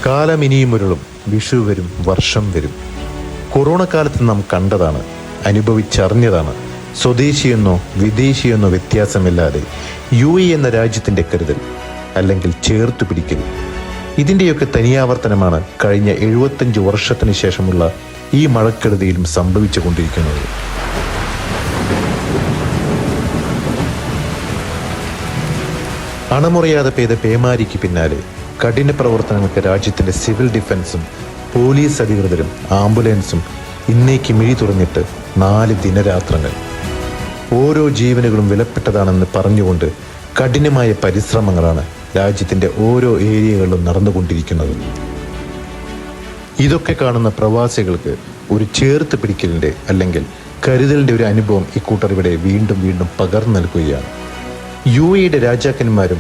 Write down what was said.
കാലം ഇനിയും ഉരുളും, വിഷു വരും, വർഷം വരും. കൊറോണ കാലത്ത് നാം കണ്ടതാണ്, അനുഭവിച്ചറിഞ്ഞതാണ്. സ്വദേശിയെന്നോ വിദേശിയെന്നോ വ്യത്യാസമില്ലാതെ UAE എന്ന രാജ്യത്തിൻ്റെ കരുതൽ, അല്ലെങ്കിൽ ചേർത്തു പിടിക്കൽ. ഇതിൻ്റെയൊക്കെ തനിയാവർത്തനമാണ് കഴിഞ്ഞ 75 വർഷത്തിന് ശേഷമുള്ള ഈ മഴക്കെടുതിയിലും സംഭവിച്ചു കൊണ്ടിരിക്കുന്നത്. അണമുറിയാതെ പെയ്ത പേമാരിക്ക് പിന്നാലെ കഠിന പ്രവർത്തനങ്ങൾക്ക് രാജ്യത്തിൻ്റെ സിവിൽ ഡിഫൻസും പോലീസ് അധികൃതരും ആംബുലൻസും ഇന്നേക്ക് മിഴി തുറന്നിട്ട് 4 ദിനരാത്രങ്ങൾ. ഓരോ ജീവനുകളും വിലപ്പെട്ടതാണെന്ന് പറഞ്ഞുകൊണ്ട് കഠിനമായ പരിശ്രമങ്ങളാണ് രാജ്യത്തിൻ്റെ ഓരോ ഏരിയകളിലും നടന്നുകൊണ്ടിരിക്കുന്നത്. ഇതൊക്കെ കാണുന്ന പ്രവാസികൾക്ക് ഒരു ചേർത്ത് പിടിക്കലിൻ്റെ അല്ലെങ്കിൽ കരുതലിൻ്റെ ഒരു അനുഭവം ഇക്കൂട്ടർ ഇവിടെ വീണ്ടും വീണ്ടും പകർന്നു നൽകുകയാണ്. UAEയുടെ രാജാക്കന്മാരും